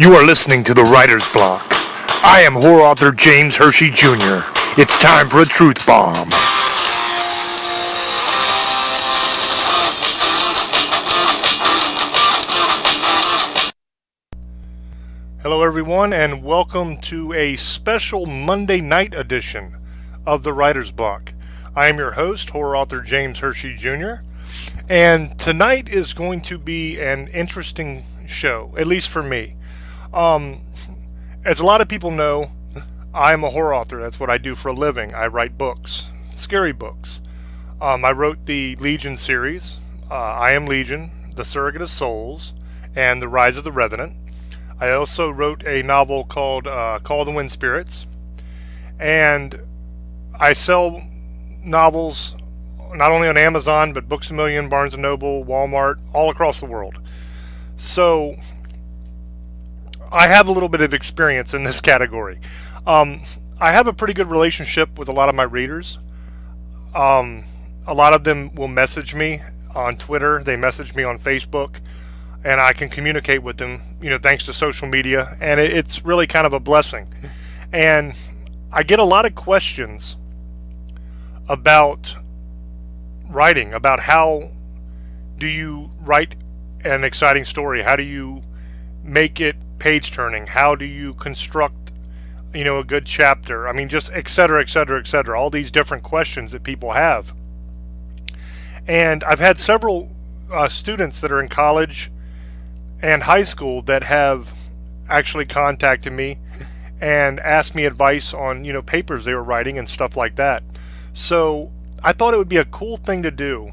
You are listening to The Writer's Block. I am horror author James Hershey Jr. It's time for a truth bomb. Hello everyone, and welcome to a special Monday night edition of The Writer's Block. I am your host, horror author James Hershey Jr., and tonight is going to be an interesting show, at least for me. As a lot of people know, I'm a horror author. That's what I do for a living. I write books, scary books. I wrote the Legion series, I Am Legion, The Surrogate of Souls, and The Rise of the Revenant. I also wrote a novel called Call the Wind Spirits, and I sell novels not only on Amazon, but Books A Million, Barnes & Noble, Walmart, all across the world. So I have a little bit of experience in this category. I have a pretty good relationship with a lot of my readers. A lot of them will message me on Twitter. They message me on Facebook, and I can communicate with them, thanks to social media, and it's really kind of a blessing. And I get a lot of questions about writing, about how do you write an exciting story? How do you make it page turning? How do you construct, a good chapter? I mean, just et cetera, et cetera, et cetera. All these different questions that people have. And I've had several students that are in college and high school that have actually contacted me and asked me advice on, papers they were writing and stuff like that. So I thought it would be a cool thing to do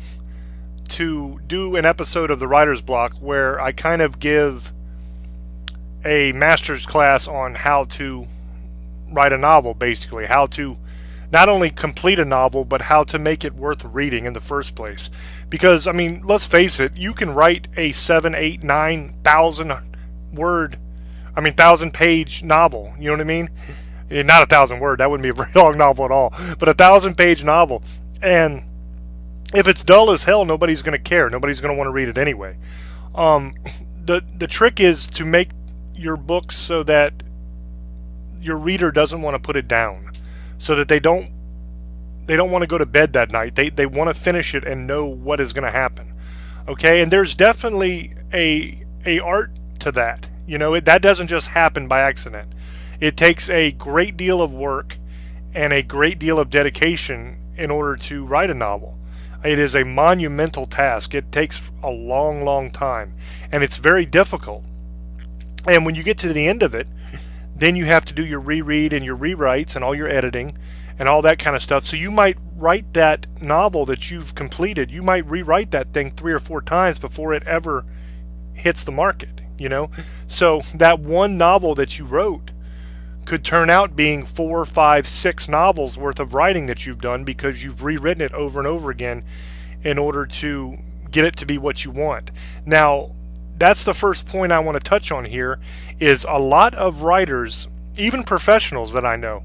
an episode of The Writer's Block where I kind of give a master's class on how to write a novel, basically how to not only complete a novel, but how to make it worth reading in the first place. Because, let's face it, you can write a 7, 8, 9,000 page novel. You know what I mean? Not 1,000 word, that wouldn't be a very long novel at all, but 1,000-page novel. And if it's dull as hell, nobody's going to care. Nobody's going to want to read it anyway. The trick is to make your book so that your reader doesn't want to put it down, so that they don't want to go to bed that night. They want to finish it and know what is going to happen. Okay, and there's definitely a art to that. That doesn't just happen by accident. It takes a great deal of work and a great deal of dedication in order to write a novel. It is a monumental task. It takes a long, long time, and it's very difficult. And when you get to the end of it, then you have to do your reread and your rewrites and all your editing and all that kind of stuff. So you might write that novel that you've completed, you might rewrite that thing 3 or 4 times before it ever hits the market, So that one novel that you wrote could turn out being 4, 5, 6 novels worth of writing that you've done because you've rewritten it over and over again in order to get it to be what you want. Now, that's the first point I want to touch on here, is a lot of writers, even professionals that I know,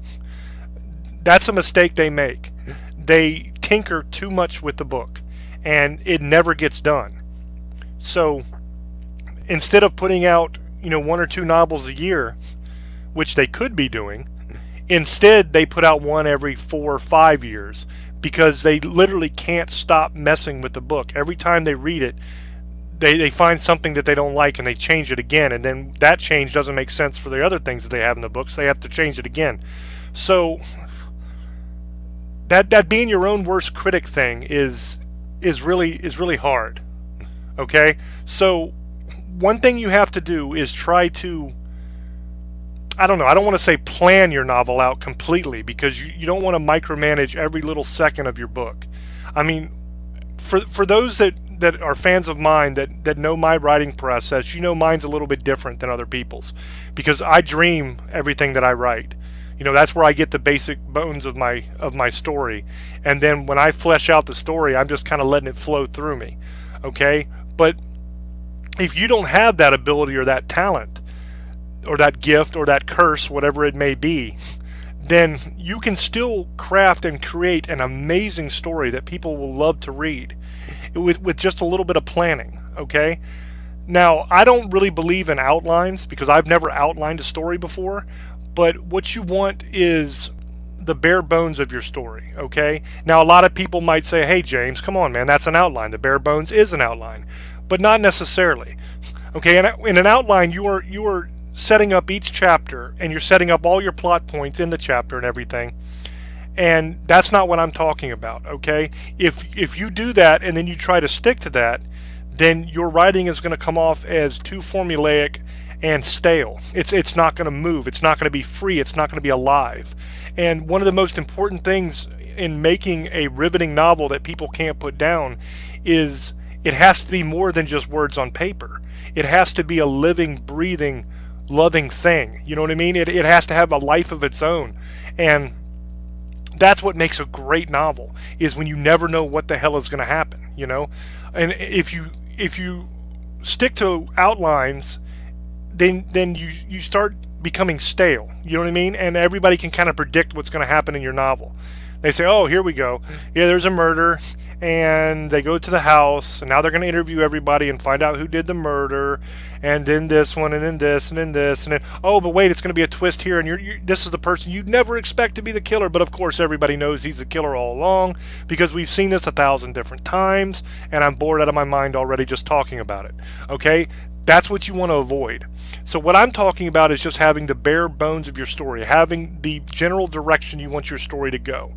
that's a mistake they make. They tinker too much with the book, and it never gets done. So instead of putting out, 1 or 2 novels a year, which they could be doing, instead they put out one every 4 or 5 years, because they literally can't stop messing with the book. Every time they read it, they find something that they don't like and they change it again, and then that change doesn't make sense for the other things that they have in the book, so they have to change it again. So that being your own worst critic thing is really hard. Okay? So one thing you have to do is try to, I don't want to say plan your novel out completely, because you don't want to micromanage every little second of your book. For those that are fans of mine, that know my writing process, mine's a little bit different than other people's, because I dream everything that I write. That's where I get the basic bones of my story, and then when I flesh out the story, I'm just kind of letting it flow through me. Okay? But if you don't have that ability or that talent or that gift or that curse, whatever it may be, then you can still craft and create an amazing story that people will love to read with just a little bit of planning. Okay? Now, I don't really believe in outlines because I've never outlined a story before, but what you want is the bare bones of your story, okay? Now, a lot of people might say, hey, James, come on, man, that's an outline. The bare bones is an outline, but not necessarily. Okay, in an outline, you are setting up each chapter, and you're setting up all your plot points in the chapter and everything. And that's not what I'm talking about, okay? If you do that and then you try to stick to that, then your writing is going to come off as too formulaic and stale. It's not going to move. It's not going to be free. It's not going to be alive. And one of the most important things in making a riveting novel that people can't put down is it has to be more than just words on paper. It has to be a living, breathing, loving thing. You know what I mean? It has to have a life of its own. And that's what makes a great novel, is when you never know what the hell is going to happen, you know? And if you stick to outlines, then you start becoming stale. You know what I mean? And everybody can kind of predict what's going to happen in your novel. They say, oh, here we go. Yeah, there's a murder, and they go to the house, and now they're going to interview everybody and find out who did the murder, and then this one, and then this, and then this, and then, oh, but wait, it's going to be a twist here, and this is the person you'd never expect to be the killer, but of course everybody knows he's the killer all along, because we've seen this 1,000 different times, and I'm bored out of my mind already just talking about it, okay? That's what you want to avoid. So what I'm talking about is just having the bare bones of your story, having the general direction you want your story to go.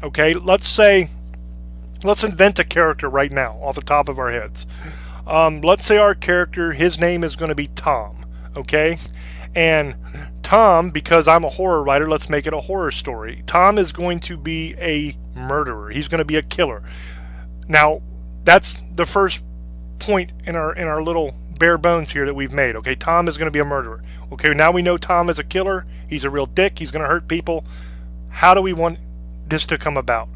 Okay, let's invent a character right now off the top of our heads. Let's say our character, his name is going to be Tom. Okay, and Tom, because I'm a horror writer, let's make it a horror story. Tom is going to be a murderer. He's going to be a killer. Now, that's the first point in our little bare bones here that we've made. Okay, Tom is going to be a murderer. Okay, now we know Tom is a killer. He's a real dick. He's going to hurt people. How do we want this to come about?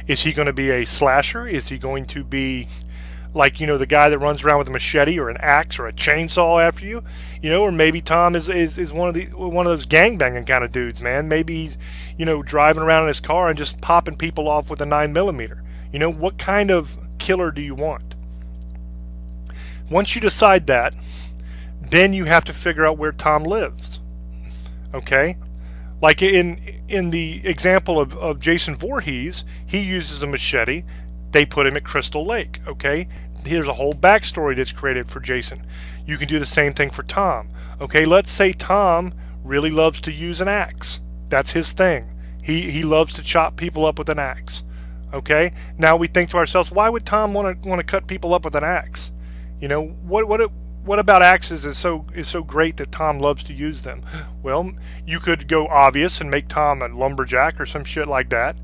Is he going to be a slasher? Is he going to be like, the guy that runs around with a machete or an axe or a chainsaw after you? Or maybe Tom is one of those gangbanging kind of dudes, man. Maybe he's, driving around in his car and just popping people off with a 9mm. What kind of killer do you want? Once you decide that, then you have to figure out where Tom lives. Okay? Like in the example of Jason Voorhees, he uses a machete. They put him at Crystal Lake. Okay? Here's a whole backstory that's created for Jason. You can do the same thing for Tom. Okay? Let's say Tom really loves to use an axe. That's his thing. He loves to chop people up with an axe. Okay? Now we think to ourselves, why would Tom want to cut people up with an axe? What about axes is so great that Tom loves to use them? Well, you could go obvious and make Tom a lumberjack or some shit like that.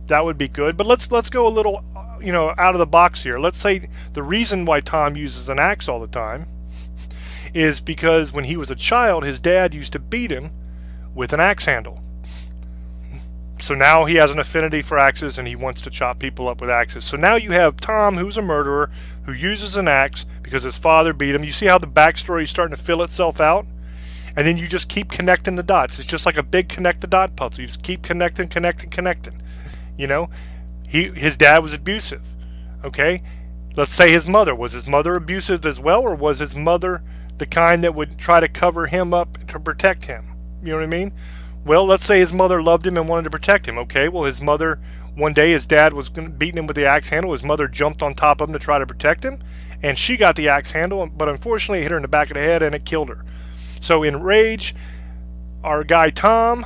That would be good. But let's go a little, out of the box here. Let's say the reason why Tom uses an axe all the time is because when he was a child, his dad used to beat him with an axe handle. So now he has an affinity for axes and he wants to chop people up with axes. So now you have Tom, who's a murderer, who uses an axe because his father beat him. You see how the backstory is starting to fill itself out? And then you just keep connecting the dots. It's just like a big connect the dot puzzle. You just keep connecting. His dad was abusive. Okay? Let's say his mother. Was his mother abusive as well, or was his mother the kind that would try to cover him up to protect him? You know what I mean? Well, let's say his mother loved him and wanted to protect him. Okay, well, his mother, one day his dad was beating him with the axe handle. His mother jumped on top of him to try to protect him, and she got the axe handle, but unfortunately it hit her in the back of the head and it killed her. So in rage, our guy Tom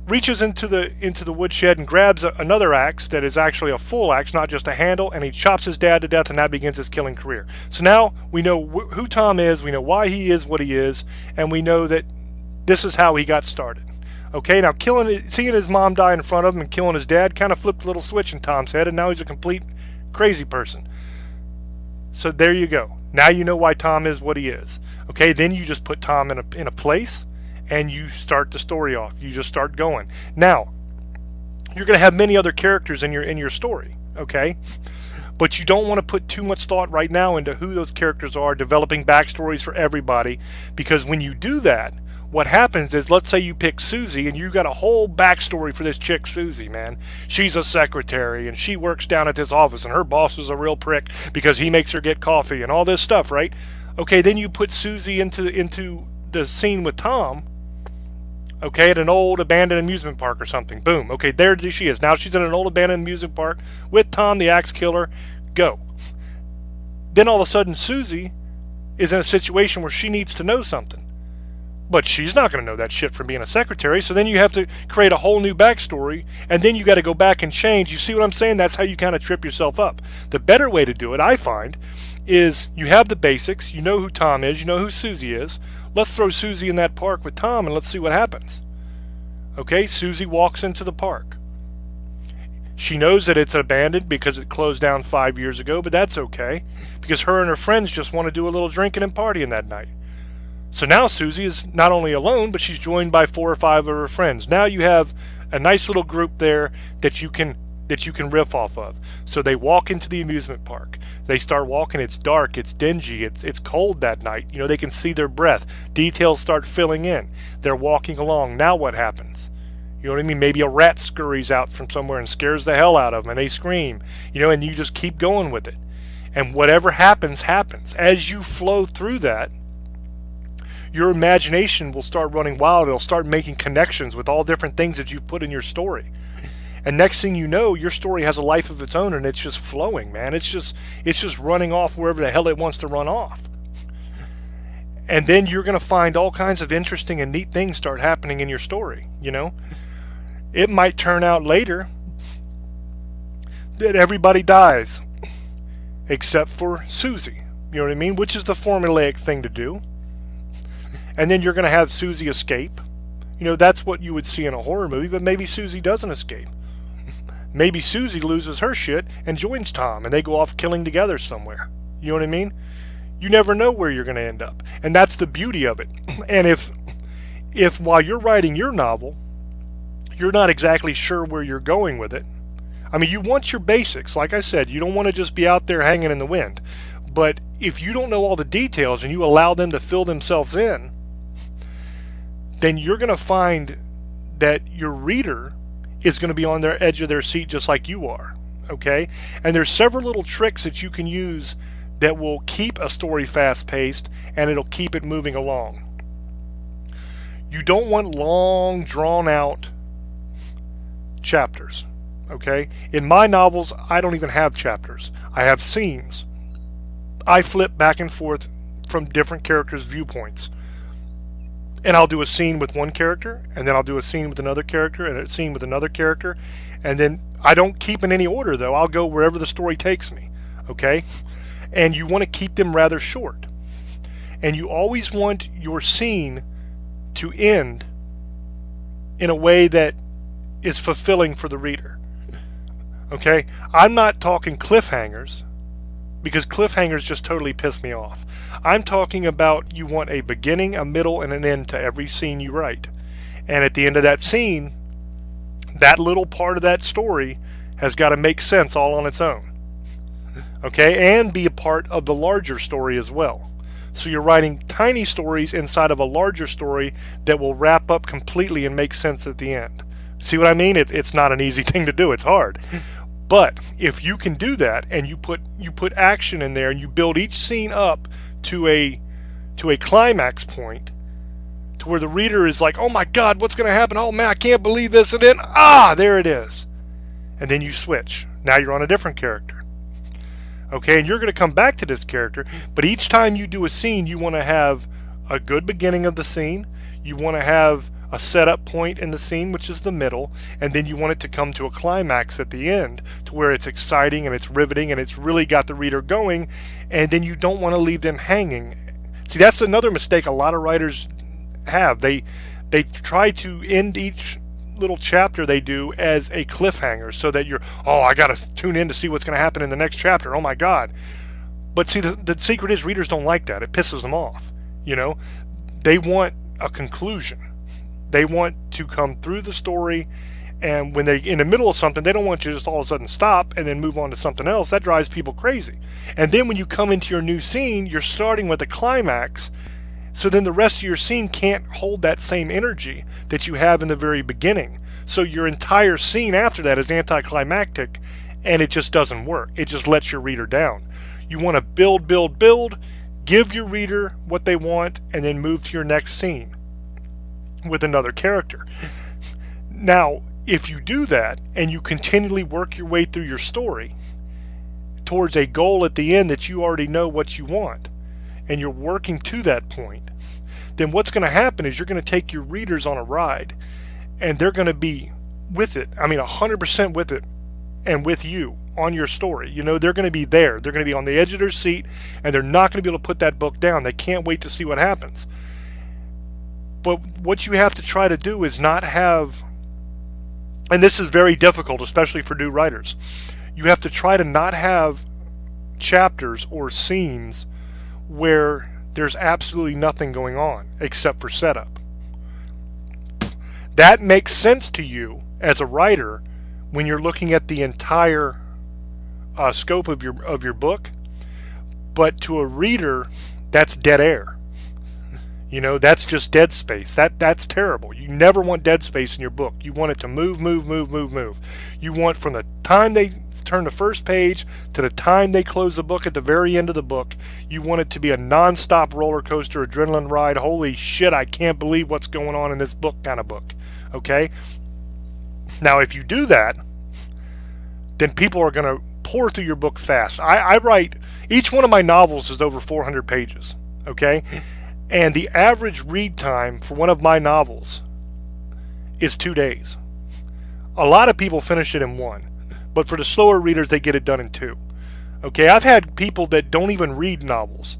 reaches into the woodshed and grabs another axe that is actually a full axe, not just a handle, and he chops his dad to death, and that begins his killing career. So now we know who Tom is, we know why he is what he is, and we know that this is how he got started. Okay, now seeing his mom die in front of him and killing his dad kind of flipped a little switch in Tom's head, and now he's a complete crazy person. So there you go. Now you know why Tom is what he is. Okay, then you just put Tom in a place, and you start the story off. You just start going. Now, you're going to have many other characters in your story. Okay, but you don't want to put too much thought right now into who those characters are, developing backstories for everybody, because when you do that, what happens is, let's say you pick Susie and you got a whole backstory for this chick Susie, man. She's a secretary and she works down at this office and her boss is a real prick because he makes her get coffee and all this stuff, right? Okay, then you put Susie into the scene with Tom, okay, at an old abandoned amusement park or something. Boom. Okay, there she is. Now she's in an old abandoned amusement park with Tom, the axe killer. Go. Then all of a sudden Susie is in a situation where she needs to know something. But she's not going to know that shit from being a secretary, so then you have to create a whole new backstory, and then you got to go back and change. You see what I'm saying? That's how you kind of trip yourself up. The better way to do it, I find, is you have the basics. You know who Tom is. You know who Susie is. Let's throw Susie in that park with Tom, and let's see what happens. Okay, Susie walks into the park. She knows that it's abandoned because it closed down 5 years ago, but that's okay, because her and her friends just want to do a little drinking and partying that night. So now Susie is not only alone, but she's joined by 4 or 5 of her friends. Now you have a nice little group there that you can riff off of. So they walk into the amusement park. They start walking. It's dark. It's dingy. It's cold that night. You know, they can see their breath. Details start filling in. They're walking along. Now what happens? You know what I mean? Maybe a rat scurries out from somewhere and scares the hell out of them, and they scream. You know, and you just keep going with it. And whatever happens, happens. As you flow through that, your imagination will start running wild. It'll start making connections with all different things that you've put in your story. And next thing you know, your story has a life of its own, and it's just flowing, man. It's just running off wherever the hell it wants to run off. And then you're going to find all kinds of interesting and neat things start happening in your story, you know? It might turn out later that everybody dies except for Susie. You know what I mean? Which is the formulaic thing to do. And then you're going to have Susie escape. You know, that's what you would see in a horror movie, but maybe Susie doesn't escape. Maybe Susie loses her shit and joins Tom, and they go off killing together somewhere. You know what I mean? You never know where you're going to end up. And that's the beauty of it. And if while you're writing your novel, you're not exactly sure where you're going with it, I mean, you want your basics. Like I said, you don't want to just be out there hanging in the wind. But if you don't know all the details and you allow them to fill themselves in, then you're going to find that your reader is going to be on their edge of their seat just like you are, okay? And there's several little tricks that you can use that will keep a story fast-paced, and it'll keep it moving along. You don't want long, drawn-out chapters, okay? In my novels, I don't even have chapters. I have scenes. I flip back and forth from different characters' viewpoints. And I'll do a scene with one character, and then I'll do a scene with another character, and a scene with another character, and then I don't keep in any order, though. I'll go wherever the story takes me, okay? And you want to keep them rather short. And you always want your scene to end in a way that is fulfilling for the reader, okay? I'm not talking cliffhangers, because cliffhangers just totally piss me off. I'm talking about you want a beginning, a middle, and an end to every scene you write. And at the end of that scene, that little part of that story has got to make sense all on its own. Okay? And be a part of the larger story as well. So you're writing tiny stories inside of a larger story that will wrap up completely and make sense at the end. See what I mean? It's not an easy thing to do. It's hard. But if you can do that, and you put action in there, and you build each scene up to a climax point, to where the reader is like, oh my God, what's going to happen? Oh man, I can't believe this. And then, there it is. And then you switch. Now you're on a different character. Okay, and you're going to come back to this character, but each time you do a scene, you want to have a good beginning of the scene. You want to have a setup point in the scene, which is the middle, and then you want it to come to a climax at the end, to where it's exciting and it's riveting and it's really got the reader going, and then you don't want to leave them hanging. See, that's another mistake a lot of writers have. They try to end each little chapter they do as a cliffhanger, so that you're, I gotta tune in to see what's going to happen in the next chapter. Oh my God. But see, the secret is readers don't like that. It pisses them off. You know, they want a conclusion. They want to come through the story, and when they're in the middle of something, they don't want you to just all of a sudden stop and then move on to something else. That drives people crazy. And then when you come into your new scene, you're starting with a climax, So then the rest of your scene can't hold that same energy that you have in the very beginning. So your entire scene after that is anticlimactic, and it just doesn't work. It just lets your reader down. You want to build, build, build, give your reader what they want, and then move to your next scene with another character. Now, if you do that and you continually work your way through your story towards a goal at the end that you already know what you want, and you're working to that point, then what's going to happen is you're going to take your readers on a ride, and they're going to be with it. I mean, 100% with it, and with you on your story. You know, they're going to be there. They're going to be on the edge of their seat, and they're not going to be able to put that book down. They can't wait to see what happens. But what you have to try to do is not have, and this is very difficult, especially for new writers, you have to try to not have chapters or scenes where there's absolutely nothing going on except for setup. That makes sense to you as a writer when you're looking at the entire scope of your book, but to a reader, that's dead air. You know, that's just dead space. That's terrible. You never want dead space in your book. You want it to move, move, move, move, move. You want from the time they turn the first page to the time they close the book at the very end of the book, you want it to be a non-stop roller coaster adrenaline ride. Holy shit, I can't believe what's going on in this book kind of book. Okay? Now, if you do that, then people are going to pour through your book fast. I write, each one of my novels is over 400 pages. Okay? And the average read time for one of my novels is 2 days. A lot of people finish it in 1. But for the slower readers, they get it done in 2. Okay, I've had people that don't even read novels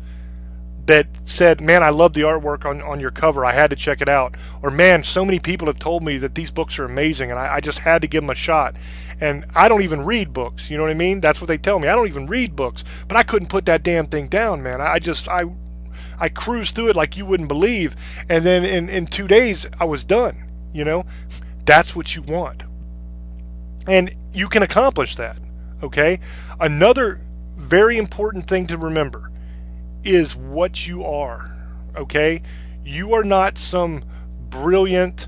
that said, man, I love the artwork on your cover. I had to check it out. Or, man, so many people have told me that these books are amazing, and I just had to give them a shot. And I don't even read books, you know what I mean? That's what they tell me. I don't even read books, but I couldn't put that damn thing down, man. I cruised through it like you wouldn't believe, and then in 2 days, I was done, you know? That's what you want. And you can accomplish that, okay? Another very important thing to remember is what you are, okay? You are not some brilliant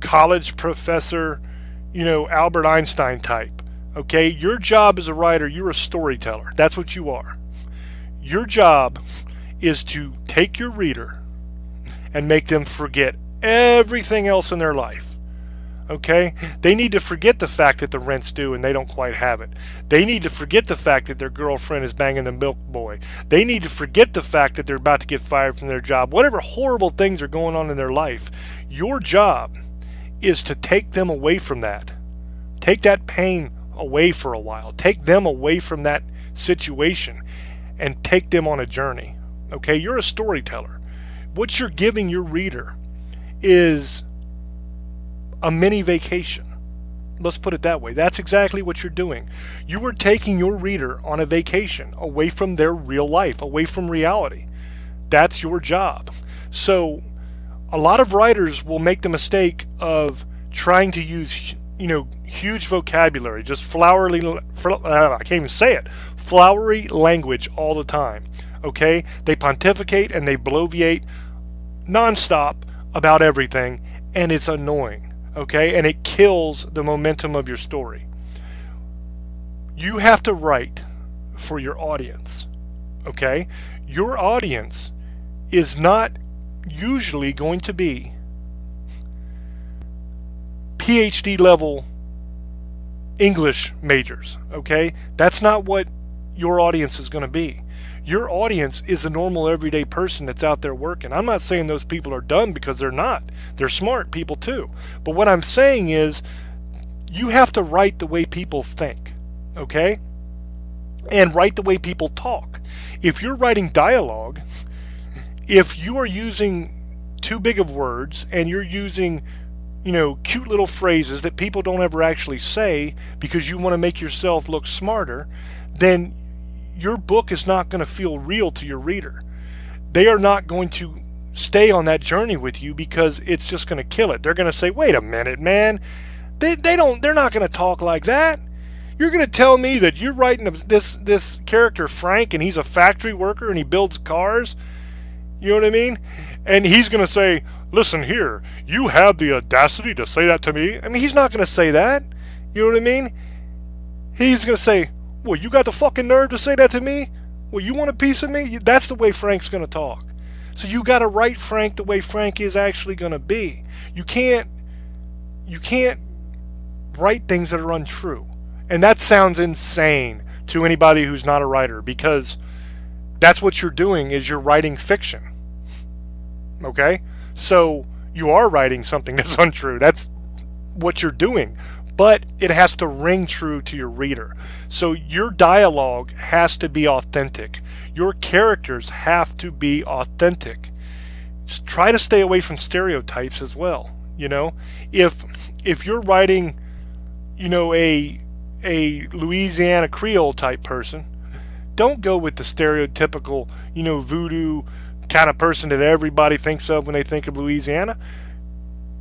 college professor, you know, Albert Einstein type, okay? Your job as a writer, you're a storyteller. That's what you are. Your job is to take your reader and make them forget everything else in their life. Okay? They need to forget the fact that the rent's due and they don't quite have it. They need to forget the fact that their girlfriend is banging the milk boy. They need to forget the fact that they're about to get fired from their job. Whatever horrible things are going on in their life, your job is to take them away from that. Take that pain away for a while. Take them away from that situation and take them on a journey. Okay? You're a storyteller. What you're giving your reader is a mini vacation. Let's put it that way. That's exactly what you're doing. You are taking your reader on a vacation away from their real life, away from reality. That's your job. So a lot of writers will make the mistake of trying to use, you know, huge vocabulary, just flowery, I can't even say it, flowery language all the time. Okay? They pontificate and they bloviate nonstop about everything, and it's annoying. Okay, and it kills the momentum of your story. You have to write for your audience. Okay, your audience is not usually going to be PhD level English majors. Okay, that's not what your audience is going to be. Your audience is a normal everyday person that's out there working. I'm not saying those people are dumb, because they're not. They're smart people too. But what I'm saying is you have to write the way people think, okay? And write the way people talk. If you're writing dialogue, if you are using too big of words and you're using, you know, cute little phrases that people don't ever actually say because you want to make yourself look smarter, then your book is not going to feel real to your reader. They are not going to stay on that journey with you because it's just going to kill it. They're going to say, wait a minute, man. They're not going to talk like that. You're going to tell me that you're writing this character Frank and he's a factory worker and he builds cars? You know what I mean? And he's going to say, listen here, you have the audacity to say that to me? I mean, he's not going to say that. You know what I mean? He's going to say, well, you got the fucking nerve to say that to me? Well, you want a piece of me? That's the way Frank's going to talk. So you got to write Frank the way Frank is actually going to be. You can't write things that are untrue. And that sounds insane to anybody who's not a writer, because that's what you're doing, is you're writing fiction. Okay? So you are writing something that's untrue. That's what you're doing. But it has to ring true to your reader. So your dialogue has to be authentic. Your characters have to be authentic. Just try to stay away from stereotypes as well. You know, if you're writing, you know, a Louisiana Creole type person, don't go with the stereotypical, you know, voodoo kind of person that everybody thinks of when they think of Louisiana.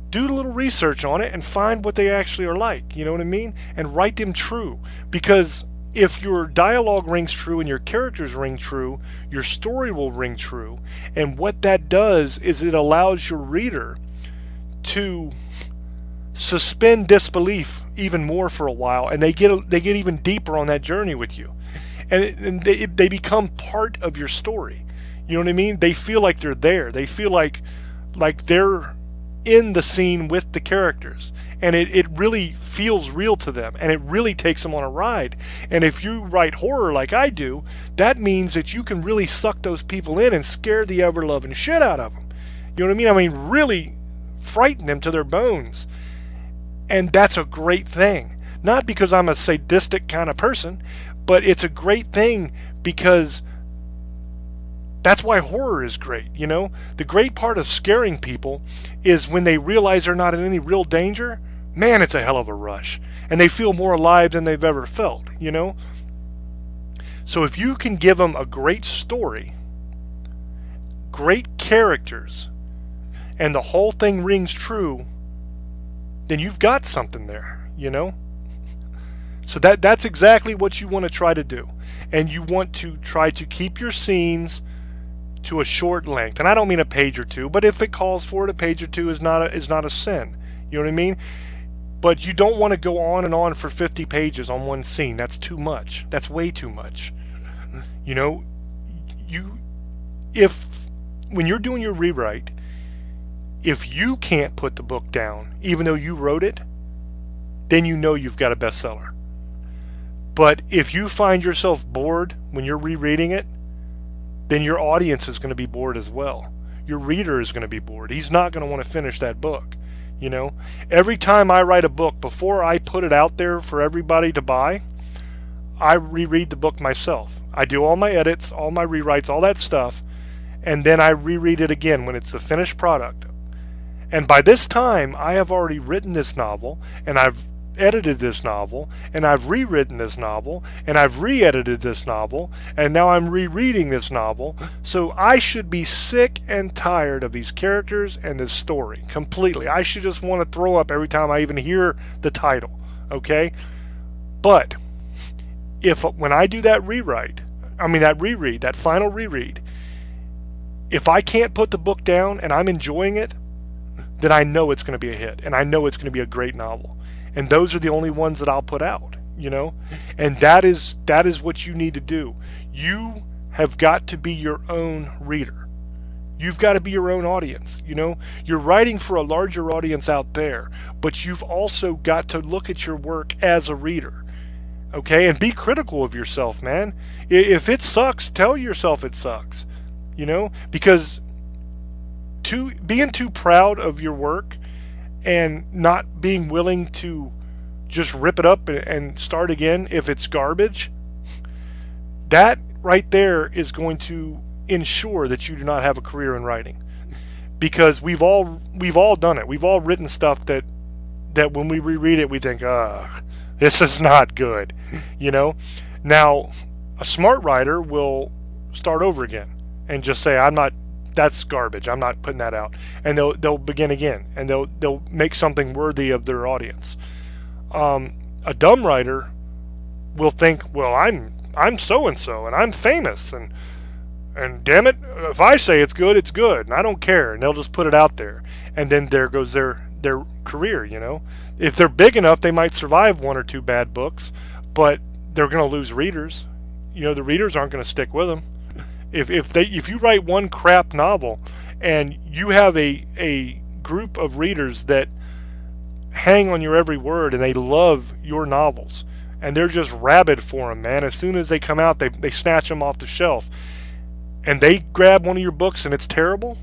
Do a little research on it and find what they actually are like, you know what I mean? And write them true. Because if your dialogue rings true and your characters ring true, your story will ring true. And what that does is it allows your reader to suspend disbelief even more for a while, and they get even deeper on that journey with you. And they become part of your story. You know what I mean? They feel like they're there. They feel like they're in the scene with the characters, and it really feels real to them, and it really takes them on a ride. And if you write horror like I do, that means that you can really suck those people in and scare the ever-loving shit out of them. You know what I mean? I mean, really frighten them to their bones. And that's a great thing. Not because I'm a sadistic kind of person, but it's a great thing because that's why horror is great, you know? The great part of scaring people is when they realize they're not in any real danger. Man, it's a hell of a rush. And they feel more alive than they've ever felt, you know? So if you can give them a great story, great characters, and the whole thing rings true, then you've got something there, you know? So that's exactly what you want to try to do. And you want to try to keep your scenes to a short length. And I don't mean a page or two, but if it calls for it, a page or two is not a sin. You know what I mean? But you don't want to go on and on for 50 pages on one scene. That's too much. That's way too much. You know, when you're doing your rewrite, if you can't put the book down, even though you wrote it, then you know you've got a bestseller. But if you find yourself bored when you're rereading it, then your audience is going to be bored as well. Your reader is going to be bored. He's not going to want to finish that book. You know, every time I write a book, before I put it out there for everybody to buy, I reread the book myself. I do all my edits, all my rewrites, all that stuff, and then I reread it again when it's the finished product. And by this time, I have already written this novel, and I've edited this novel, and I've rewritten this novel, and I've re-edited this novel, and now I'm rereading this novel. So I should be sick and tired of these characters and this story completely. I should just want to throw up every time I even hear the title, okay? But when I do that reread, that final reread, if I can't put the book down and I'm enjoying it, then I know it's going to be a hit, and I know it's going to be a great novel. And those are the only ones that I'll put out, you know? And that is what you need to do. You have got to be your own reader. You've got to be your own audience, you know? You're writing for a larger audience out there, but you've also got to look at your work as a reader, okay? And be critical of yourself, man. If it sucks, tell yourself it sucks, you know? Because being too proud of your work and not being willing to just rip it up and start again if it's garbage, that right there is going to ensure that you do not have a career in writing. Because we've all done it. We've all written stuff that when we reread it, we think, this is not good, you know? Now, a smart writer will start over again and just say, that's garbage, I'm not putting that out. And they'll begin again, and they'll make something worthy of their audience. A dumb writer will think, well, I'm so and so, and I'm famous, and And damn it, if I say it's good, it's good, and I don't care, and they'll just put it out there, and then there goes their career. If they're big enough, they might survive one or two bad books, but they're going to lose readers. The readers aren't going to stick with them. If you write one crap novel, and you have a group of readers that hang on your every word, and they love your novels, and they're just rabid for them, man. As soon as they come out, they snatch them off the shelf, and they grab one of your books and it's terrible,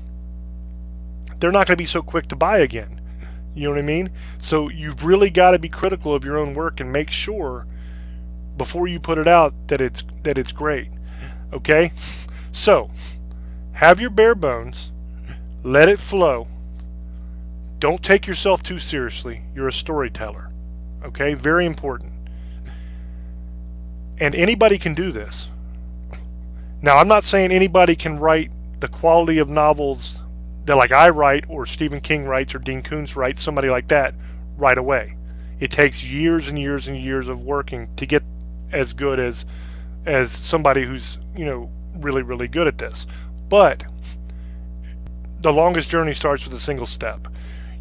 they're not going to be so quick to buy again. You know what I mean? So you've really got to be critical of your own work and make sure before you put it out that it's great. Okay? So, have your bare bones, let it flow. Don't take yourself too seriously. You're a storyteller. Okay? Very important. And anybody can do this. Now, I'm not saying anybody can write the quality of novels that like I write, or Stephen King writes, or Dean Koontz writes, somebody like that, right away. It takes years and years and years of working to get as good as somebody who's, really, really good at this. But the longest journey starts with a single step.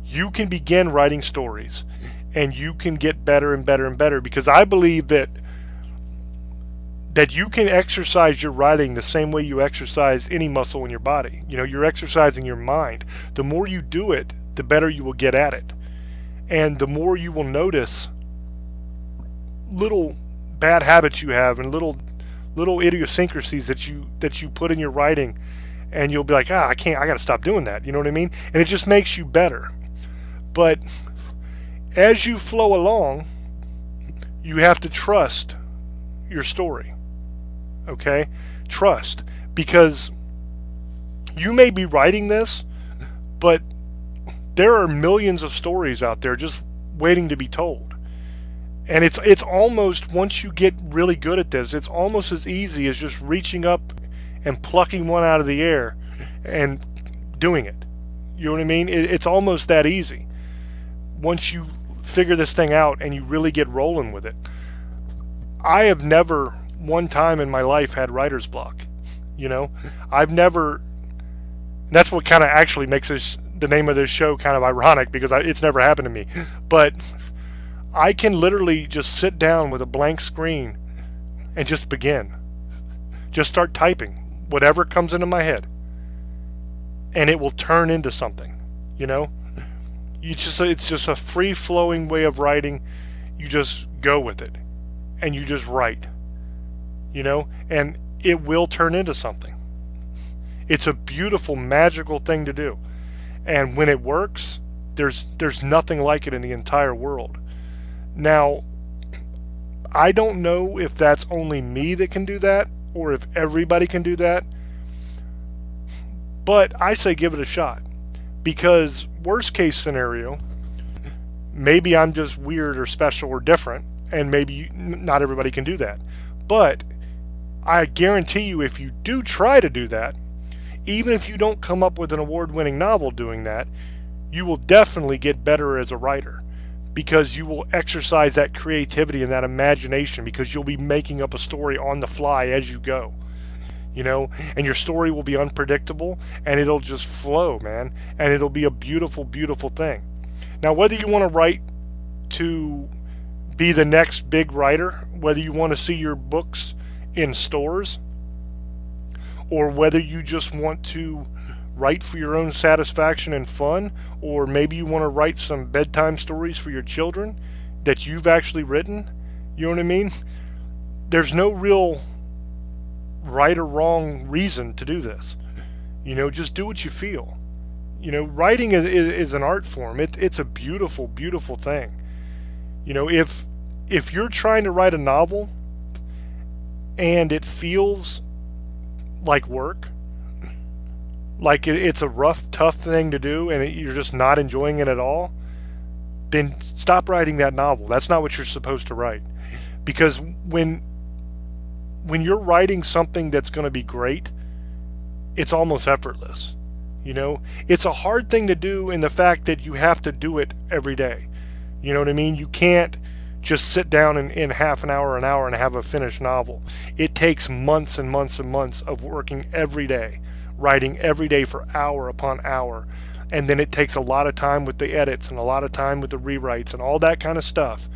You can begin writing stories, and you can get better and better and better, because I believe that you can exercise your writing the same way you exercise any muscle in your body. You're exercising your mind. The more you do it, the better you will get at it. And the more you will notice little bad habits you have, and little idiosyncrasies that you put in your writing, and you'll be like, I got to stop doing that. You know what I mean? And it just makes you better. But as you flow along, you have to trust your story. Okay? Trust. Because you may be writing this, but there are millions of stories out there just waiting to be told. And it's almost, once you get really good at this, it's almost as easy as just reaching up and plucking one out of the air and doing it. You know what I mean? It's almost that easy. Once you figure this thing out and you really get rolling with it. I have never one time in my life had writer's block. I've never. That's what kind of actually makes the name of this show kind of ironic, because it's never happened to me. But I can literally just sit down with a blank screen and just begin. Just start typing whatever comes into my head, and it will turn into something. It's just a free-flowing way of writing. You just go with it, and you just write. And it will turn into something. It's a beautiful, magical thing to do. And when it works, there's nothing like it in the entire world. Now, I don't know if that's only me that can do that, or if everybody can do that. But I say give it a shot. Because worst case scenario, maybe I'm just weird or special or different, and maybe not everybody can do that. But I guarantee you, if you do try to do that, even if you don't come up with an award-winning novel doing that, you will definitely get better as a writer, because you will exercise that creativity and that imagination, because you'll be making up a story on the fly as you go. And your story will be unpredictable, and it'll just flow, man, and it'll be a beautiful, beautiful thing. Now, whether you want to write to be the next big writer, whether you want to see your books in stores, or whether you just want to write for your own satisfaction and fun, or maybe you want to write some bedtime stories for your children that you've actually written, you know what I mean? There's no real right or wrong reason to do this. Just do what you feel. Writing is an art form. It's a beautiful, beautiful thing. If you're trying to write a novel and it feels like work, like it's a rough, tough thing to do, and you're just not enjoying it at all, then stop writing that novel. That's not what you're supposed to write. Because when you're writing something that's going to be great, it's almost effortless. It's a hard thing to do in the fact that you have to do it every day. You know what I mean? You can't just sit down in half an hour, and have a finished novel. It takes months and months and months of working every day, writing every day for hour upon hour. And then it takes a lot of time with the edits and a lot of time with the rewrites and all that kind of stuff.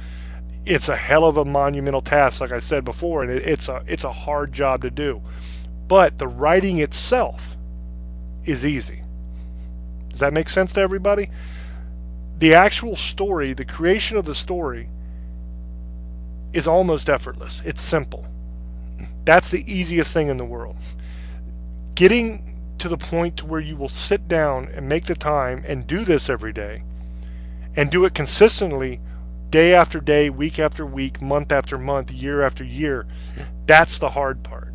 It's a hell of a monumental task, like I said before, and it's a hard job to do. But the writing itself is easy. Does that make sense to everybody? The actual story, the creation of the story, is almost effortless. It's simple. That's the easiest thing in the world. Getting to the point to where you will sit down and make the time and do this every day, and do it consistently, day after day, week after week, month after month, year after year, that's the hard part.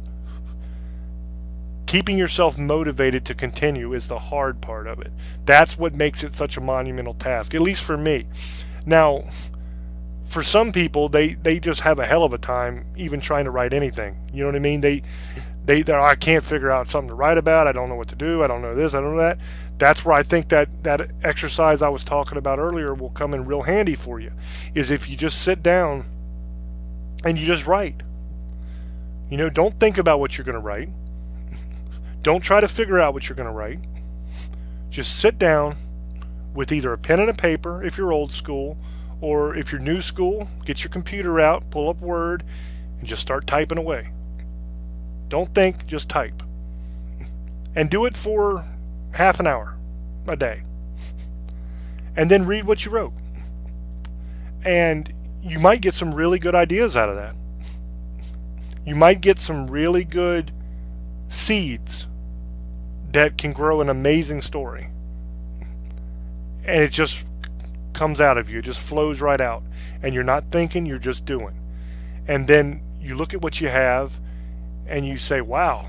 Keeping yourself motivated to continue is the hard part of it. That's what makes it such a monumental task, at least for me. Now, for some people, they just have a hell of a time even trying to write anything. You know what I mean? They're, I can't figure out something to write about. I don't know what to do. I don't know this. I don't know that. That's where I think that exercise I was talking about earlier will come in real handy for you, is if you just sit down and you just write. You know, don't think about what you're going to write. Don't try to figure out what you're going to write. Just sit down with either a pen and a paper if you're old school, or if you're new school, get your computer out, pull up Word, and just start typing away. Don't think, just type. And do it for half an hour a day. And then read what you wrote. And you might get some really good ideas out of that. You might get some really good seeds that can grow an amazing story. And it just comes out of you. It just flows right out. And you're not thinking, you're just doing. And then you look at what you have and you say, wow,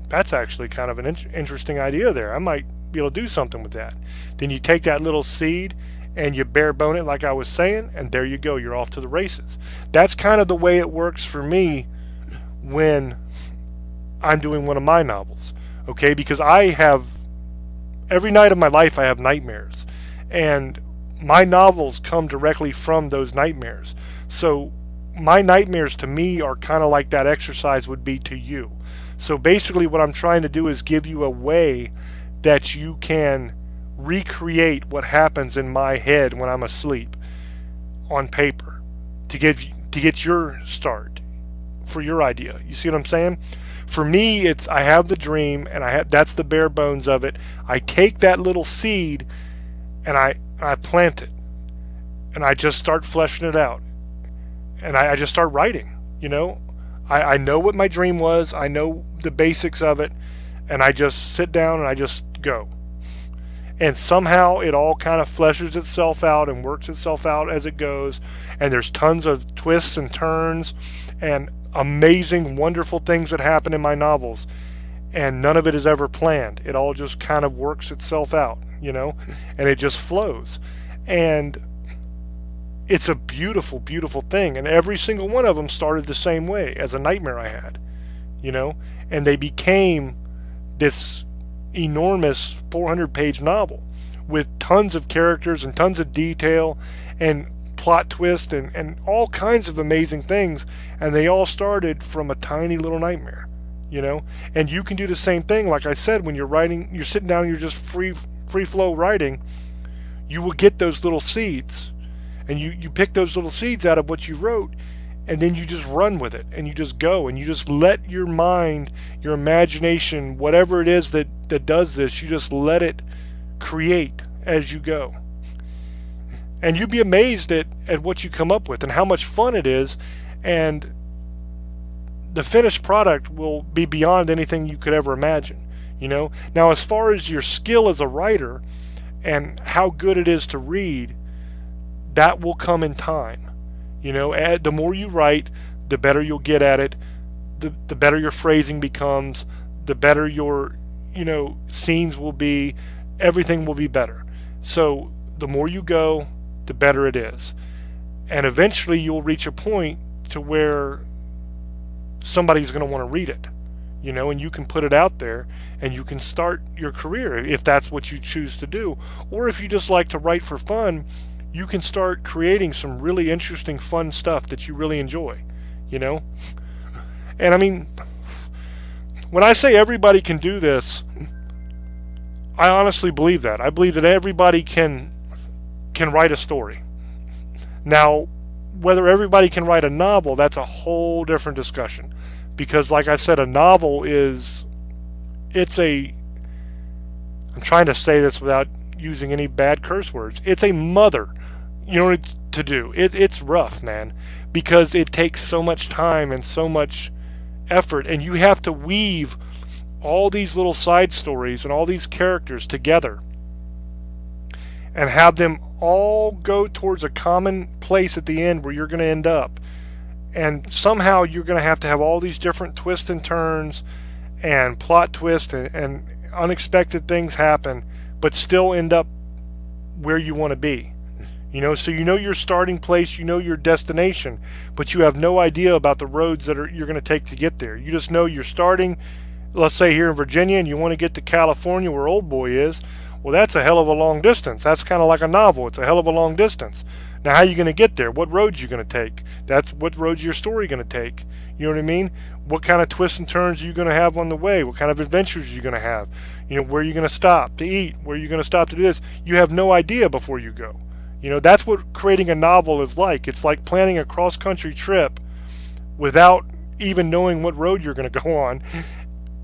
that's actually kind of an interesting idea there. I might be able to do something with that. Then you take that little seed and you bare bone it like I was saying, and there you go. You're off to the races. That's kind of the way it works for me when I'm doing one of my novels. Okay, because I have, every night of my life I have nightmares, and my novels come directly from those nightmares. So my nightmares to me are kind of like that exercise would be to you. So basically what I'm trying to do is give you a way that you can recreate what happens in my head when I'm asleep on paper to get your start for your idea. You see what I'm saying? For me, it's I have the dream, and that's the bare bones of it. I take that little seed and I plant it, and I just start fleshing it out, and I just start writing. You know, I know what my dream was. I know the basics of it, and I just sit down and I just go. And somehow it all kind of fleshes itself out and works itself out as it goes. And there's tons of twists and turns and amazing, wonderful things that happen in my novels. And none of it is ever planned. It all just kind of works itself out, you know, and it just flows. And it's a beautiful, beautiful thing. And every single one of them started the same way as a nightmare I had, you know, and they became this enormous 400-page novel with tons of characters and tons of detail and plot twist and all kinds of amazing things. And they all started from a tiny little nightmare, you know. And you can do the same thing. Like I said, when you're writing, you're sitting down, you're just free flow writing, you will get those little seeds, and you pick those little seeds out of what you wrote, and then you just run with it, and you just go, and you just let your mind, your imagination, whatever it is that does this, you just let it create as you go. And you'd be amazed at what you come up with and how much fun it is, and the finished product will be beyond anything you could ever imagine, you know. Now, as far as your skill as a writer and how good it is to read, that will come in time. You know, the more you write, the better you'll get at it, the better your phrasing becomes, the better your, you know, scenes will be, everything will be better. So the more you go, the better it is. And eventually you'll reach a point to where somebody's going to want to read it, you know, and you can put it out there and you can start your career if that's what you choose to do. Or if you just like to write for fun, you can start creating some really interesting, fun stuff that you really enjoy, you know? And I mean, when I say everybody can do this, I honestly believe that. I believe that everybody can write a story. Now, whether everybody can write a novel, that's a whole different discussion. Because like I said, a novel I'm trying to say this without using any bad curse words. It's a mother, to do. It's rough, man, because it takes so much time and so much effort, and you have to weave all these little side stories and all these characters together and have them all go towards a common place at the end where you're going to end up. And somehow you're going to have all these different twists and turns and plot twists and unexpected things happen, but still end up where you want to be. So your starting place, your destination, but you have no idea about the roads that you're going to take to get there. You just know you're starting, let's say here in Virginia, and you want to get to California where Old Boy is. Well, that's a hell of a long distance. That's kind of like a novel. It's a hell of a long distance. Now, how are you going to get there? What roads are you going to take? That's what roads your story going to take. You know what I mean? What kind of twists and turns are you going to have on the way? What kind of adventures are you going to have? Where are you going to stop to eat? Where are you going to stop to do this? You have no idea before you go. That's what creating a novel is like. It's like planning a cross-country trip without even knowing what road you're going to go on,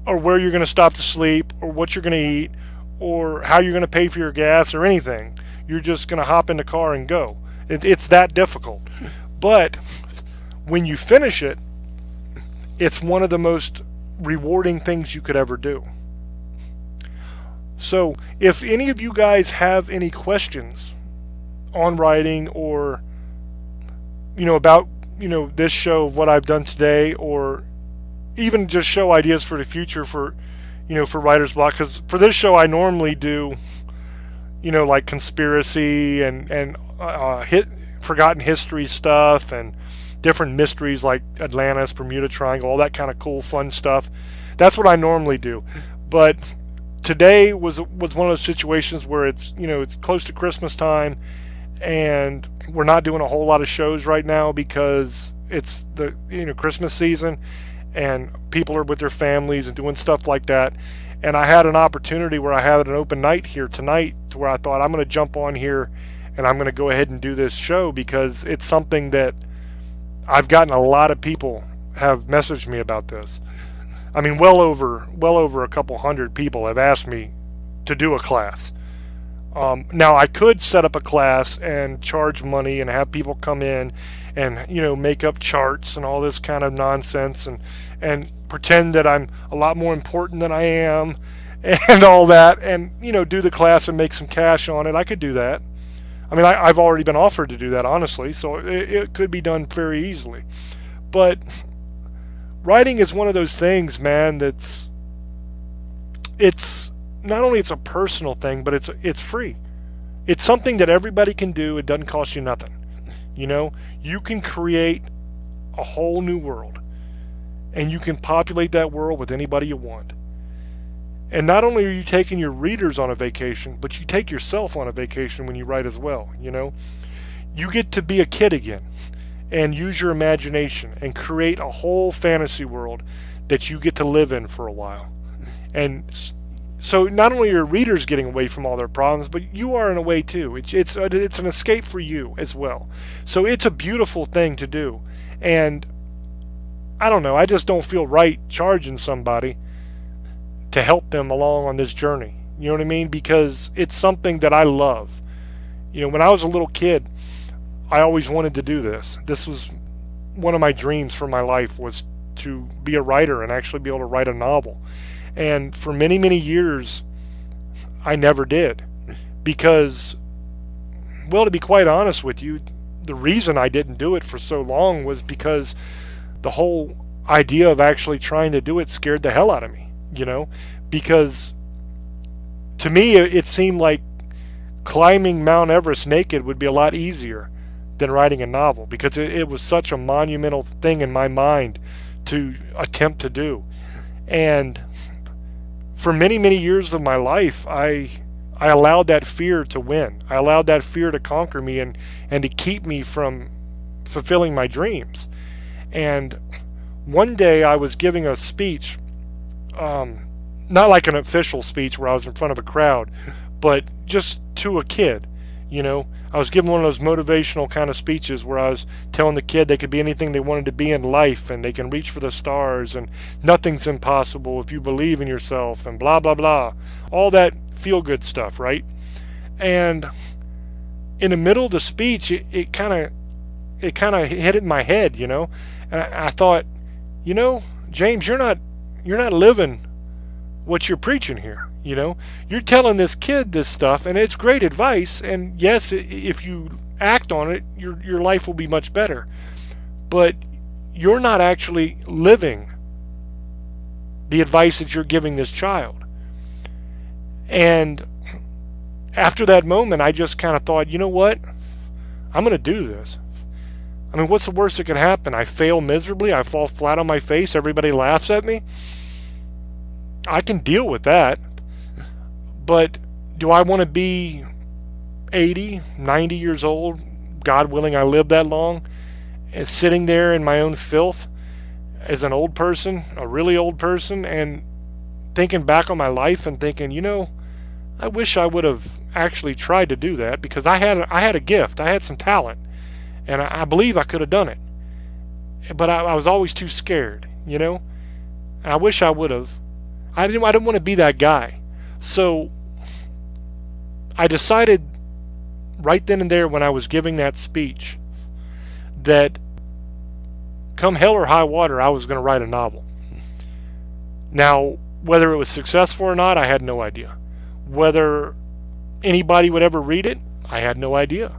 or where you're going to stop to sleep, or what you're going to eat, or how you're going to pay for your gas, or anything. You're just going to hop in the car and go. It's that difficult. But when you finish it, it's one of the most rewarding things you could ever do. So if any of you guys have any questions on writing, or about this show, what I've done today, or even just show ideas for the future for writer's block, because for this show I normally do like conspiracy and forgotten history stuff and different mysteries like Atlantis, Bermuda Triangle, all that kind of cool fun stuff. That's what I normally do. But today was one of those situations where it's close to Christmas time, and we're not doing a whole lot of shows right now because it's the Christmas season and people are with their families and doing stuff like that. And I had an opportunity where I had an open night here tonight to where I thought I'm going to jump on here and I'm going to go ahead and do this show, because it's something that I've gotten a lot of people have messaged me about this. I mean, well over a couple hundred people have asked me to do a class. Now I could set up a class and charge money and have people come in and make up charts and all this kind of nonsense and pretend that I'm a lot more important than I am and all that, and do the class and make some cash on it. I could do that. I mean, I've already been offered to do that, honestly, so it could be done very easily. But writing is one of those things, man, it's not only it's a personal thing, but it's free. It's something that everybody can do. It doesn't cost you nothing. You can create a whole new world, and you can populate that world with anybody you want. And not only are you taking your readers on a vacation, but you take yourself on a vacation when you write as well. You get to be a kid again and use your imagination and create a whole fantasy world that you get to live in for a while. And so not only are readers getting away from all their problems, but you are in a way too. It's an escape for you as well. So it's a beautiful thing to do. And I don't know, I just don't feel right charging somebody to help them along on this journey. You know what I mean? Because it's something that I love. When I was a little kid, I always wanted to do this. This was one of my dreams for my life, was to be a writer and actually be able to write a novel. And for many, many years, I never did. Because, well, to be quite honest with you, the reason I didn't do it for so long was because the whole idea of actually trying to do it scared the hell out of me. Because to me, it seemed like climbing Mount Everest naked would be a lot easier than writing a novel, because it was such a monumental thing in my mind to attempt to do. And for many, many years of my life, I I allowed that fear to win. I allowed that fear to conquer me and to keep me from fulfilling my dreams. And one day I was giving a speech, not like an official speech where I was in front of a crowd, but just to a kid. I was giving one of those motivational kind of speeches where I was telling the kid they could be anything they wanted to be in life, and they can reach for the stars, and nothing's impossible if you believe in yourself, and blah blah blah, all that feel good stuff, right? And in the middle of the speech, it kind of hit it in my head, and I thought, James, you're not living what you're preaching here. You're telling this kid this stuff, and it's great advice, and yes, if you act on it, your life will be much better. But you're not actually living the advice that you're giving this child. And after that moment, I just kind of thought, you know what? I'm going to do this. I mean, what's the worst that could happen? I fail miserably. I fall flat on my face. Everybody laughs at me. I can deal with that. But do I want to be 80, 90 years old, God willing I live that long, and sitting there in my own filth as an old person, a really old person, and thinking back on my life and thinking, I wish I would have actually tried to do that, because I had a gift, I had some talent, and I believe I could have done it. But I was always too scared, and I wish I would have. I didn't want to be that guy. So I decided right then and there when I was giving that speech that come hell or high water, I was going to write a novel. Now, whether it was successful or not, I had no idea. Whether anybody would ever read it, I had no idea.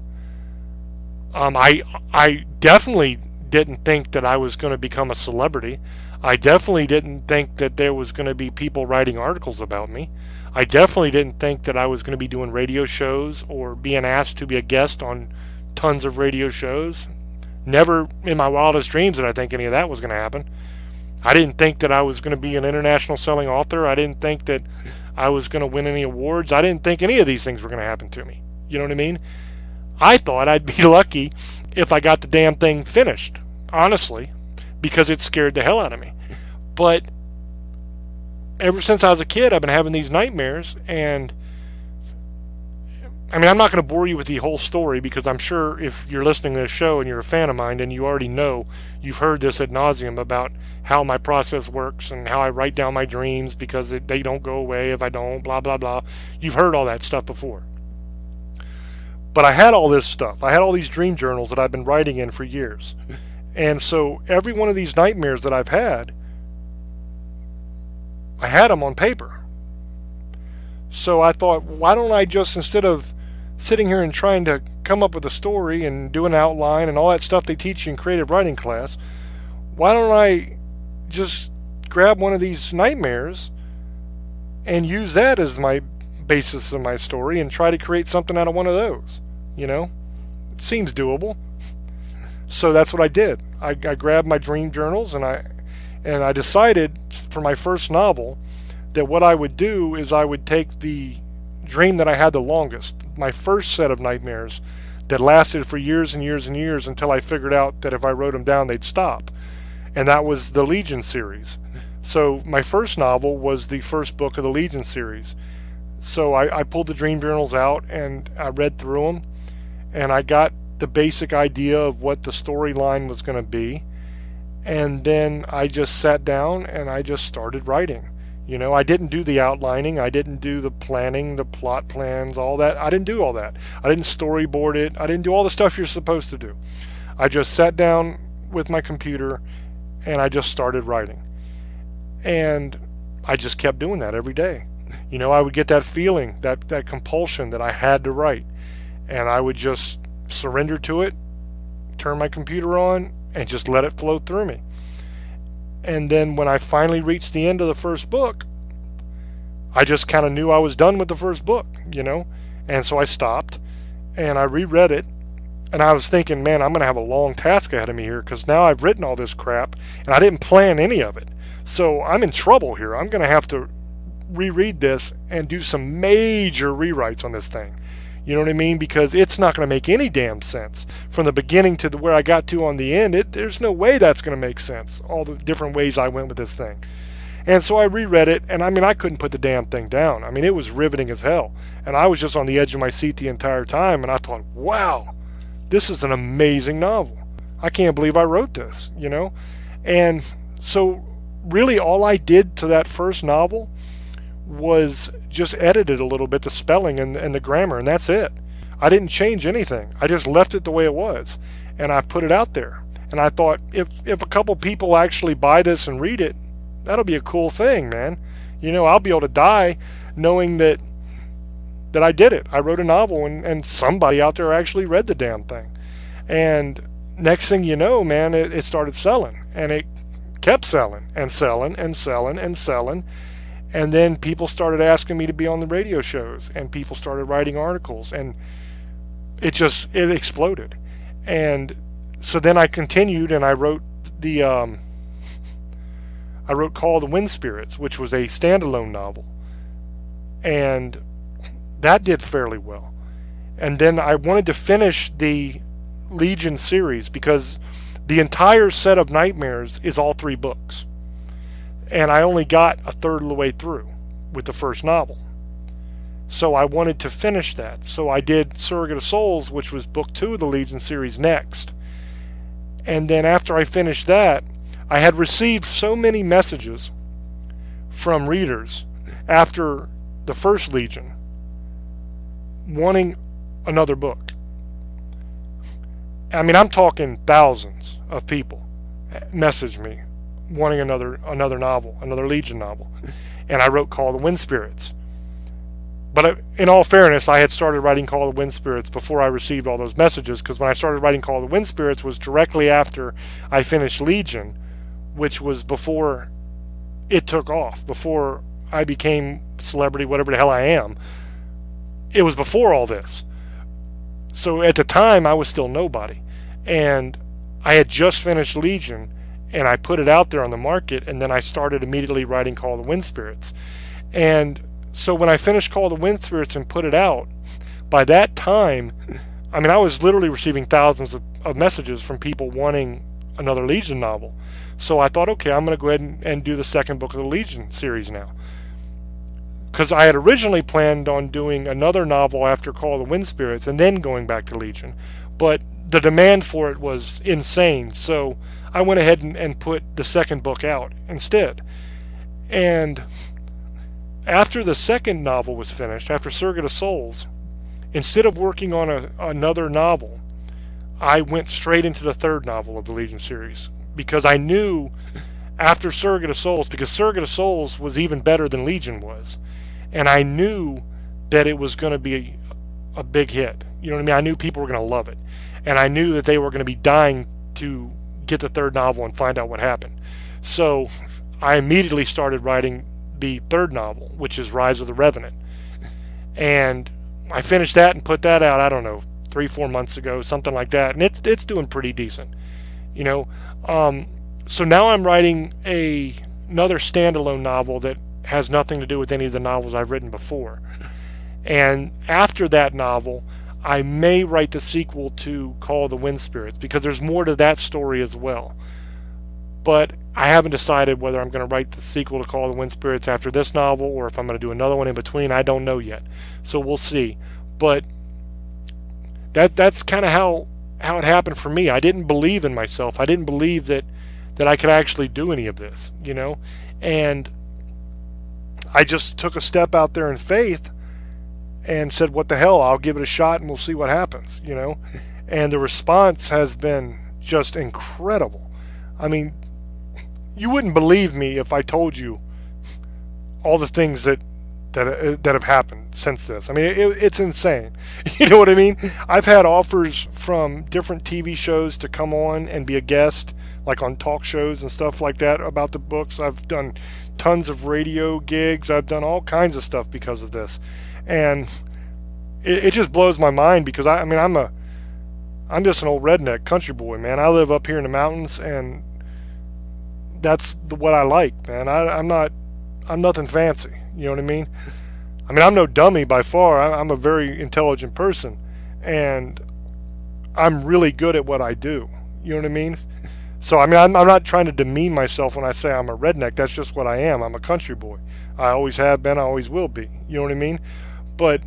I definitely didn't think that I was going to become a celebrity. I definitely didn't think that there was going to be people writing articles about me. I definitely didn't think that I was going to be doing radio shows or being asked to be a guest on tons of radio shows. Never in my wildest dreams did I think any of that was going to happen. I didn't think that I was going to be an international selling author. I didn't think that I was going to win any awards. I didn't think any of these things were going to happen to me. You know what I mean? I thought I'd be lucky if I got the damn thing finished, honestly, because it scared the hell out of me. But ever since I was a kid, I've been having these nightmares, and I mean, I'm not going to bore you with the whole story, because I'm sure if you're listening to this show and you're a fan of mine, and you already know, you've heard this ad nauseum about how my process works and how I write down my dreams because they don't go away if I don't, blah, blah, blah. You've heard all that stuff before. But I had all this stuff. I had all these dream journals that I've been writing in for years. And so every one of these nightmares that I've had, I had them on paper. So I thought, why don't I just, instead of sitting here and trying to come up with a story and do an outline and all that stuff they teach you in creative writing class, why don't I just grab one of these nightmares and use that as my basis of my story and try to create something out of one of those? It seems doable. So that's what I did. I grabbed my dream journals, and I decided for my first novel that what I would do is I would take the dream that I had the longest, my first set of nightmares that lasted for years and years and years until I figured out that if I wrote them down, they'd stop. And that was the Legion series. So my first novel was the first book of the Legion series. So I pulled the dream journals out and I read through them, and I got the basic idea of what the storyline was going to be. And then I just sat down and I just started writing. I didn't do the outlining. I didn't do the planning, the plot plans, all that. I didn't do all that. I didn't storyboard it. I didn't do all the stuff you're supposed to do. I just sat down with my computer and I just started writing. And I just kept doing that every day. I would get that feeling, that compulsion that I had to write. And I would just surrender to it, turn my computer on, and just let it flow through me. And then when I finally reached the end of the first book, I just kind of knew I was done with the first book, And so I stopped and I reread it, and I was thinking, man, I'm going to have a long task ahead of me here, because now I've written all this crap and I didn't plan any of it. So I'm in trouble here. I'm going to have to reread this and do some major rewrites on this thing. You know what I mean? Because it's not going to make any damn sense from the beginning to where I got to on the end. There's no way that's going to make sense. All the different ways I went with this thing. And so I reread it, and I mean, I couldn't put the damn thing down. I mean, it was riveting as hell. And I was just on the edge of my seat the entire time, and I thought, wow, this is an amazing novel. I can't believe I wrote this, you know? And so really all I did to that first novel was just edited a little bit the spelling and the grammar, and that's it. I didn't change anything. I just left it the way it was, and I put it out there. And I thought, if a couple people actually buy this and read it, that'll be a cool thing, man. You know, I'll be able to die knowing that I did it. I wrote a novel, and somebody out there actually read the damn thing. And next thing you know, man, it started selling, and it kept selling and selling and selling and selling. And then people started asking me to be on the radio shows, and people started writing articles, and it exploded. And so then I continued, and I wrote Call of the Wind Spirits, which was a standalone novel, and that did fairly well. And then I wanted to finish the Legion series because the entire set of Nightmares is all 3 books. And I only got a third of the way through with the first novel. So I wanted to finish that. So I did Surrogate of Souls, which was book 2 of the Legion series, next. And then after I finished that, I had received so many messages from readers after the first Legion wanting another book. I mean, I'm talking thousands of people messaged me wanting another novel, another Legion novel. And I wrote Call of the Wind Spirits. But in all fairness, I had started writing Call of the Wind Spirits before I received all those messages, because when I started writing Call of the Wind Spirits was directly after I finished Legion, which was before it took off, before I became celebrity, whatever the hell I am. It was before all this. So at the time, I was still nobody. And I had just finished Legion, and I put it out there on the market, and then I started immediately writing Call of the Wind Spirits. And so when I finished Call of the Wind Spirits and put it out, by that time, I mean, I was literally receiving thousands of messages from people wanting another Legion novel. So I thought, okay, I'm going to go ahead and do the second book of the Legion series now. Because I had originally planned on doing another novel after Call of the Wind Spirits and then going back to Legion. But the demand for it was insane, so I went ahead and put the second book out instead. And after the second novel was finished, after Surrogate of Souls, instead of working on another novel, I went straight into the third novel of the Legion series, because I knew after Surrogate of Souls, because Surrogate of Souls was even better than Legion was, and I knew that it was going to be a big hit. You know what I mean? I knew people were going to love it, and I knew that they were going to be dying to get the third novel and find out what happened. So I immediately started writing the third novel, which is Rise of the Revenant, and I finished that and put that out, I don't know, 3-4 months ago, something like that, and it's doing pretty decent, you know. So now I'm writing another standalone novel that has nothing to do with any of the novels I've written before. And after that novel, I may write the sequel to Call of the Wind Spirits, because there's more to that story as well. But I haven't decided whether I'm going to write the sequel to Call of the Wind Spirits after this novel, or if I'm going to do another one in between. I don't know yet. So we'll see. But that's kind of how it happened for me. I didn't believe in myself. I didn't believe that I could actually do any of this, you know. And I just took a step out there in faith and said, what the hell, I'll give it a shot and we'll see what happens, you know. And the response has been just incredible. I mean, you wouldn't believe me if I told you all the things that have happened since this. I mean, it's insane. You know what I mean? I've had offers from different TV shows to come on and be a guest, like on talk shows and stuff like that about the books. I've done tons of radio gigs. I've done all kinds of stuff because of this. And it just blows my mind, because I'm just an old redneck country boy, man. I live up here in the mountains, and that's what I like, man. I'm nothing fancy. You know what I mean? I mean, I'm no dummy by far. I'm a very intelligent person, and I'm really good at what I do. You know what I mean? So, I mean, I'm not trying to demean myself when I say I'm a redneck. That's just what I am. I'm a country boy. I always have been. I always will be. You know what I mean? But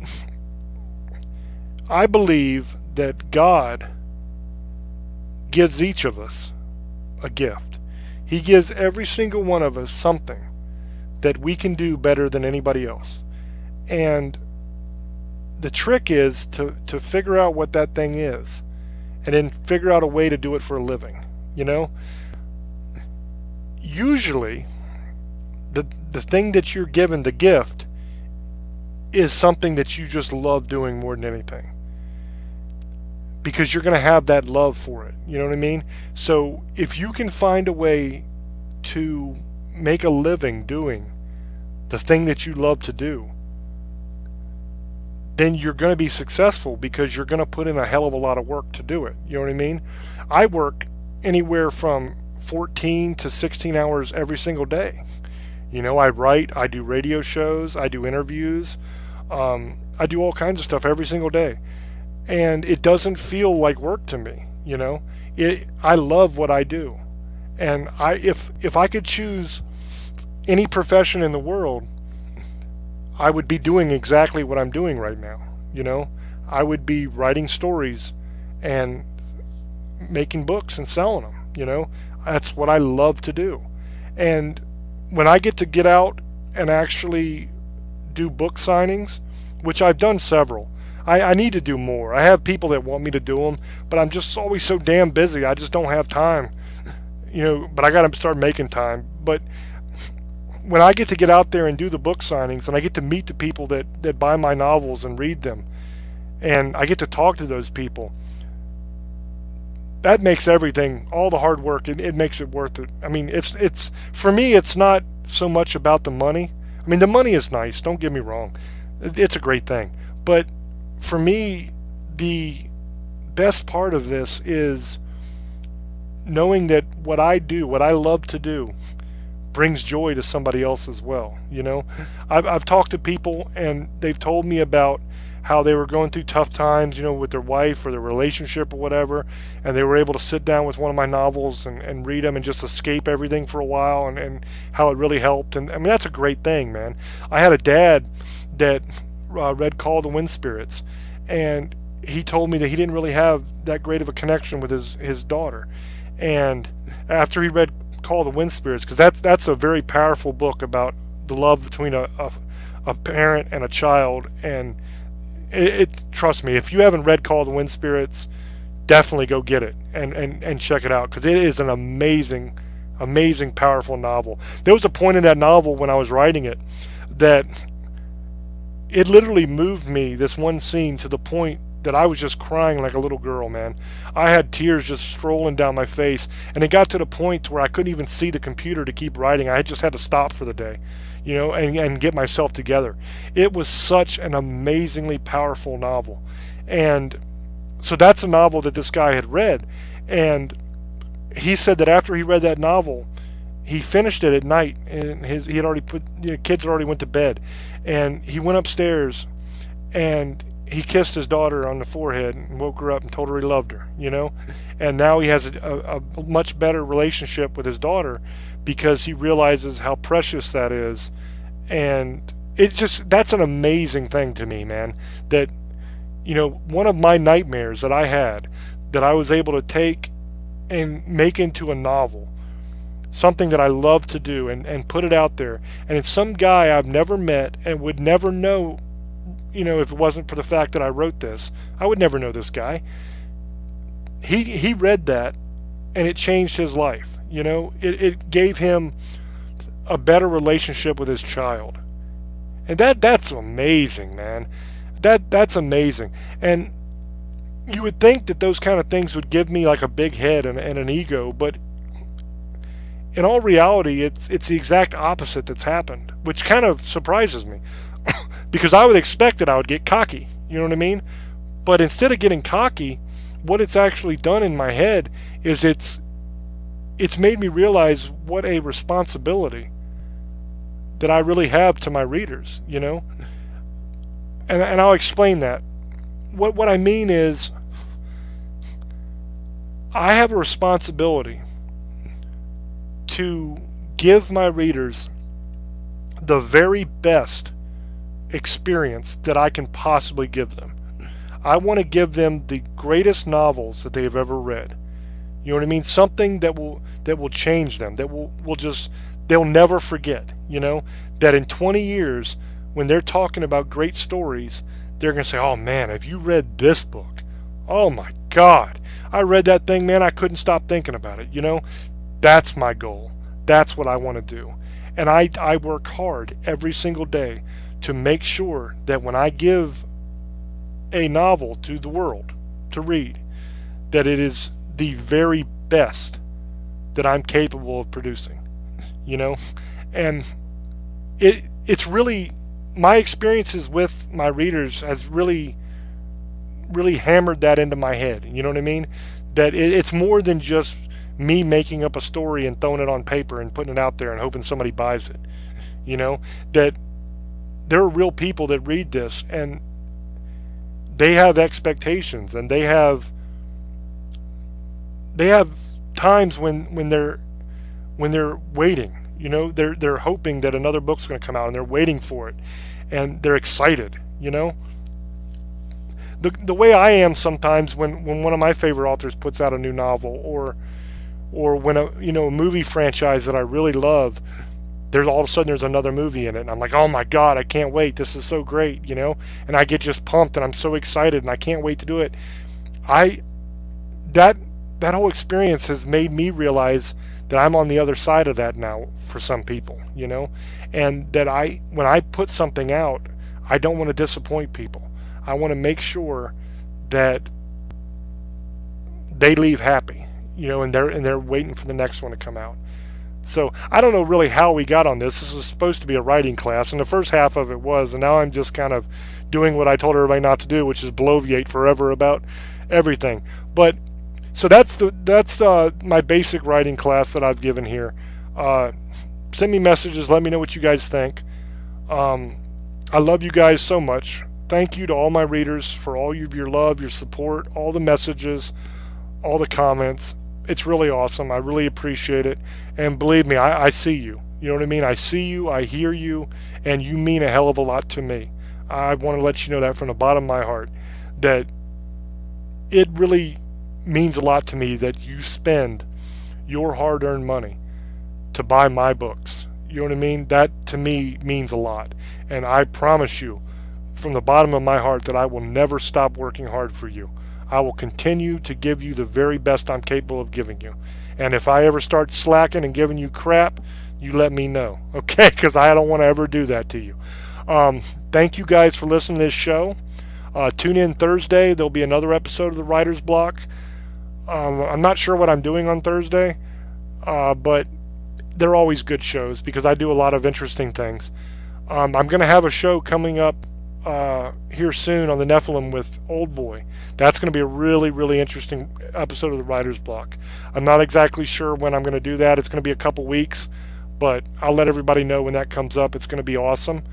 I believe that God gives each of us a gift. He gives every single one of us something that we can do better than anybody else. And the trick is to figure out what that thing is, and then figure out a way to do it for a living. You know? Usually, the thing that you're given, the gift, is something that you just love doing more than anything. Because you're going to have that love for it. You know what I mean? So if you can find a way to make a living doing the thing that you love to do, then you're going to be successful, because you're going to put in a hell of a lot of work to do it. You know what I mean? I work anywhere from 14 to 16 hours every single day. You know, I write, I do radio shows, I do interviews, I do all kinds of stuff every single day. And it doesn't feel like work to me, you know? I love what I do. And if I could choose any profession in the world, I would be doing exactly what I'm doing right now, you know? I would be writing stories and making books and selling them, you know? That's what I love to do. And when I get out and actually do book signings, which I've done several, I need to do more. I have people that want me to do them, but I'm just always so damn busy. I just don't have time, you know, but I got to start making time. But when I get out there and do the book signings, and I get to meet the people that buy my novels and read them, and I get to talk to those people, that makes everything, all the hard work, it makes it worth it. I mean, it's for me, it's not so much about the money. I mean, the money is nice, don't get me wrong. It's a great thing. But for me, the best part of this is knowing that what I do, what I love to do, brings joy to somebody else as well. You know, I've talked to people, and they've told me about how they were going through tough times, you know, with their wife or their relationship or whatever, and they were able to sit down with one of my novels and read them and just escape everything for a while, and how it really helped. And I mean, that's a great thing, man. I had a dad that read Call of the Wind Spirits, and he told me that he didn't really have that great of a connection with his daughter. And after he read Call of the Wind Spirits, because that's a very powerful book about the love between a parent and a child, and trust me, if you haven't read Call of the Wind Spirits, definitely go get it and check it out, because it is an amazing, powerful novel. There was a point in that novel when I was writing it that it literally moved me, this one scene, to the point that I was just crying like a little girl, man. I had tears just strolling down my face, and it got to the point where I couldn't even see the computer to keep writing. I just had to stop for the day, you know, and get myself together. It was such an amazingly powerful novel. And so that's a novel that this guy had read, and he said that after he read that novel, he finished it at night, and he had already kids had already went to bed, and he went upstairs and he kissed his daughter on the forehead and woke her up and told her he loved her, you know. And now he has a much better relationship with his daughter, because he realizes how precious that is. And that's an amazing thing to me, man, that, you know, one of my nightmares that I had, that I was able to take and make into a novel, something that I love to do, and put it out there. And it's some guy I've never met and would never know, you know, if it wasn't for the fact that I wrote this. I would never know this guy. He read that, and it changed his life. You know, it gave him a better relationship with his child. And that's amazing, man. That's amazing. And you would think that those kind of things would give me like a big head and an ego, but in all reality, it's the exact opposite that's happened, which kind of surprises me, because I would expect that I would get cocky, you know what I mean? But instead of getting cocky, what it's actually done in my head is it's made me realize what a responsibility that I really have to my readers, and I'll explain that. What I mean is, I have a responsibility to give my readers the very best experience that I can possibly give them. I want to give them the greatest novels that they have ever read. You know what I mean? Something that will change them, that will just, they'll never forget, that in 20 years when they're talking about great stories, they're going to say, "Oh man, have you read this book? Oh my God, I read that thing, man, I couldn't stop thinking about it." That's my goal. That's what I want to do. And I work hard every single day to make sure that when I give a novel to the world to read, that it is the very best that I'm capable of producing, and it's really, my experiences with my readers has really hammered that into my head. You know what I mean? That it's more than just me making up a story and throwing it on paper and putting it out there and hoping somebody buys it. That there are real people that read this, and they have expectations, and they have times when they're waiting. They're hoping that another book's going to come out, and they're waiting for it, and they're excited. The way I am sometimes when one of my favorite authors puts out a new novel, or when a movie franchise that I really love, there's all of a sudden there's another movie in it, and I'm like, "Oh my God, I can't wait, this is so great," and I get just pumped, and I'm so excited, and I can't wait to do it. That whole experience has made me realize that I'm on the other side of that now for some people, and that when I put something out, I don't want to disappoint people. I want to make sure that they leave happy, and they're waiting for the next one to come out. So I don't know really how we got on this. This is supposed to be a writing class, and the first half of it was, and now I'm just kind of doing what I told everybody not to do, which is bloviate forever about everything. But so that's my basic writing class that I've given here. Send me messages. Let me know what you guys think. I love you guys so much. Thank you to all my readers for all of your love, your support, all the messages, all the comments. It's really awesome. I really appreciate it. And believe me, I see you. You know what I mean? I see you, I hear you, and you mean a hell of a lot to me. I want to let you know that from the bottom of my heart, that it really means a lot to me that you spend your hard-earned money to buy my books. You know what I mean? That to me means a lot. And I promise you from the bottom of my heart that I will never stop working hard for you. I will continue to give you the very best I'm capable of giving you. And if I ever start slacking and giving you crap, you let me know, okay? Because I don't want to ever do that to you. Thank you guys for listening to this show. Tune in Thursday. There'll be another episode of the Writer's Block. I'm not sure what I'm doing on Thursday, but they're always good shows because I do a lot of interesting things. I'm going to have a show coming up here soon on the Nephilim with Old Boy. That's going to be a really, really interesting episode of the Writer's Block. I'm not exactly sure when I'm going to do that. It's going to be a couple weeks, but I'll let everybody know when that comes up. It's going to be awesome.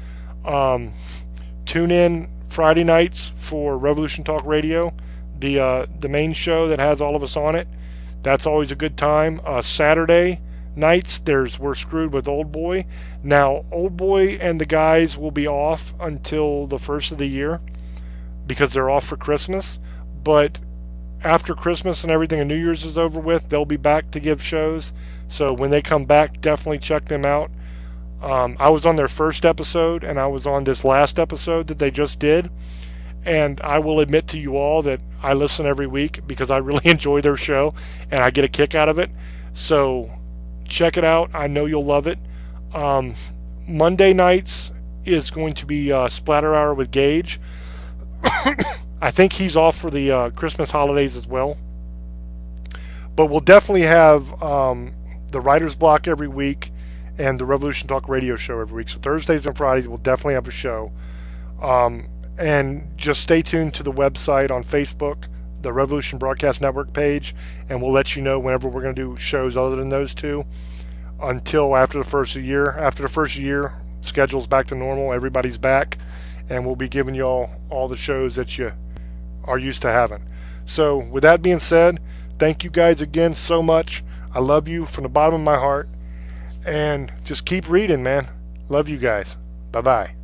Tune in Friday nights for Revolution Talk Radio, the main show that has all of us on it. That's always a good time. Saturday nights, We're Screwed with Old Boy. Now, Old Boy and the guys will be off until the first of the year because they're off for Christmas. But after Christmas and everything and New Year's is over with, they'll be back to give shows. So when they come back, definitely check them out. I was on their first episode, and I was on this last episode that they just did. And I will admit to you all that I listen every week because I really enjoy their show, and I get a kick out of it. So check it out. I know you'll love it. Monday nights is going to be Splatter Hour with Gage. I think he's off for the Christmas holidays as well. But we'll definitely have the Writer's Block every week and the Revolution Talk Radio show every week. So Thursdays and Fridays we'll definitely have a show. And just stay tuned to the website on Facebook, the Revolution Broadcast Network page, and we'll let you know whenever we're going to do shows other than those two until after the first year. After the first year, schedule's back to normal. Everybody's back, and we'll be giving y'all all the shows that you are used to having. So with that being said, thank you guys again so much. I love you from the bottom of my heart, and just keep reading, man. Love you guys. Bye-bye.